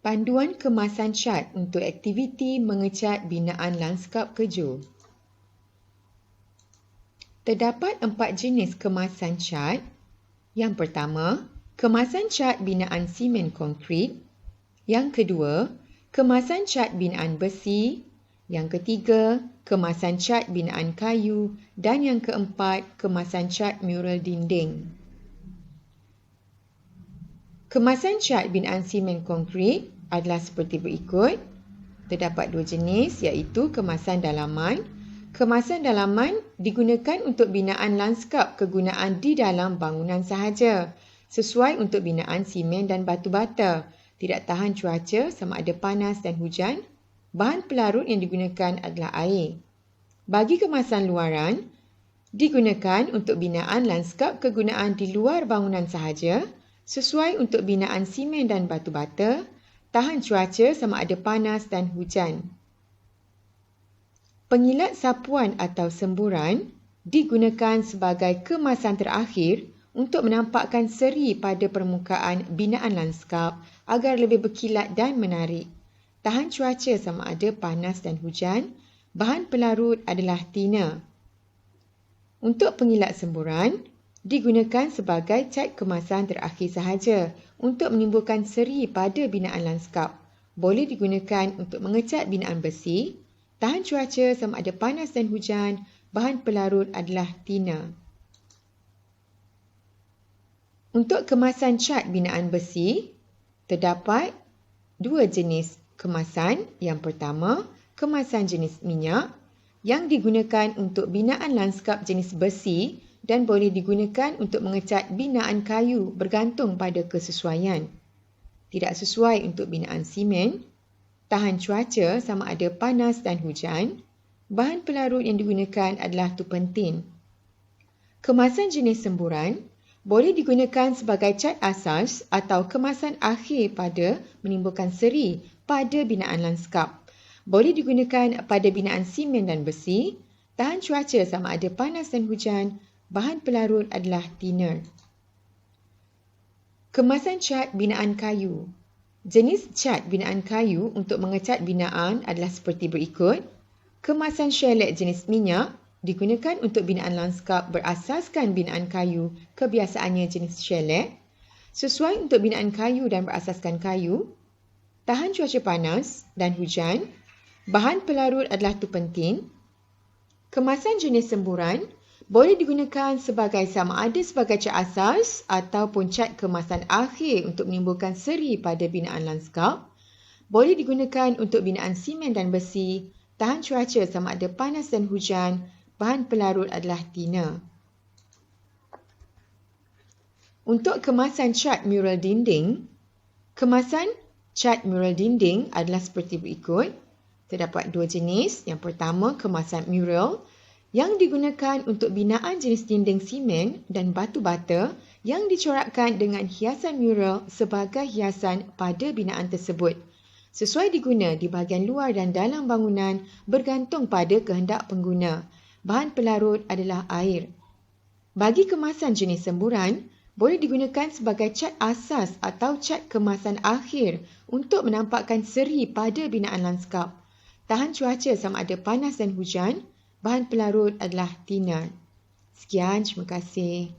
Panduan kemasan cat untuk aktiviti mengecat binaan lanskap kerja. Terdapat 4 jenis kemasan cat. Yang pertama, kemasan cat binaan simen konkrit. Yang kedua, kemasan cat binaan besi. Yang ketiga, kemasan cat binaan kayu. Dan yang keempat, kemasan cat mural dinding. Kemasan cat binaan simen konkrit adalah seperti berikut. Terdapat 2 jenis iaitu kemasan dalaman. Kemasan dalaman digunakan untuk binaan lanskap kegunaan di dalam bangunan sahaja, sesuai untuk binaan simen dan batu bata, tidak tahan cuaca sama ada panas dan hujan. Bahan pelarut yang digunakan adalah air. Bagi kemasan luaran, digunakan untuk binaan lanskap kegunaan di luar bangunan sahaja, sesuai untuk binaan simen dan batu bata, tahan cuaca sama ada panas dan hujan. Pengilat sapuan atau semburan digunakan sebagai kemasan terakhir untuk menampakkan seri pada permukaan binaan lanskap agar lebih berkilat dan menarik. Tahan cuaca sama ada panas dan hujan. Bahan pelarut adalah tina. Untuk pengilat semburan, digunakan sebagai cat kemasan terakhir sahaja untuk menimbulkan seri pada binaan lanskap. Boleh digunakan untuk mengecat binaan besi. Tahan cuaca sama ada panas dan hujan. Bahan pelarut adalah tina. Untuk kemasan cat binaan besi, terdapat 2 jenis kemasan. Yang pertama, kemasan jenis minyak yang digunakan untuk binaan lanskap jenis besi dan boleh digunakan untuk mengecat binaan kayu bergantung pada kesesuaian. Tidak sesuai untuk binaan simen. Tahan cuaca sama ada panas dan hujan. Bahan pelarut yang digunakan adalah turpentin. Kemasan jenis semburan boleh digunakan sebagai cat asas atau kemasan akhir pada menimbulkan seri pada binaan lanskap. Boleh digunakan pada binaan simen dan besi. Tahan cuaca sama ada panas dan hujan. Bahan pelarut adalah thinner. Kemasan cat binaan kayu. Jenis cat binaan kayu untuk mengecat binaan adalah seperti berikut. Kemasan shellac jenis minyak digunakan untuk binaan lanskap berasaskan binaan kayu, kebiasaannya jenis shellac. Sesuai untuk binaan kayu dan berasaskan kayu. Tahan cuaca panas dan hujan. Bahan pelarut adalah turpentin. Kemasan jenis semburan boleh digunakan sebagai sama ada sebagai cat asas ataupun cat kemasan akhir untuk menimbulkan seri pada binaan lanskap. Boleh digunakan untuk binaan simen dan besi. Tahan cuaca sama ada panas dan hujan. Bahan pelarut adalah tina. Untuk kemasan cat mural dinding, kemasan cat mural dinding adalah seperti berikut. Terdapat 2 jenis. Yang pertama, kemasan mural yang digunakan untuk binaan jenis dinding simen dan batu bata yang dicorakkan dengan hiasan mural sebagai hiasan pada binaan tersebut. Sesuai diguna di bahagian luar dan dalam bangunan bergantung pada kehendak pengguna. Bahan pelarut adalah air. Bagi kemasan jenis semburan, boleh digunakan sebagai cat asas atau cat kemasan akhir untuk menampakkan seri pada binaan lanskap. Tahan cuaca sama ada panas dan hujan. Bahan pelarut adalah thinner. Sekian, terima kasih.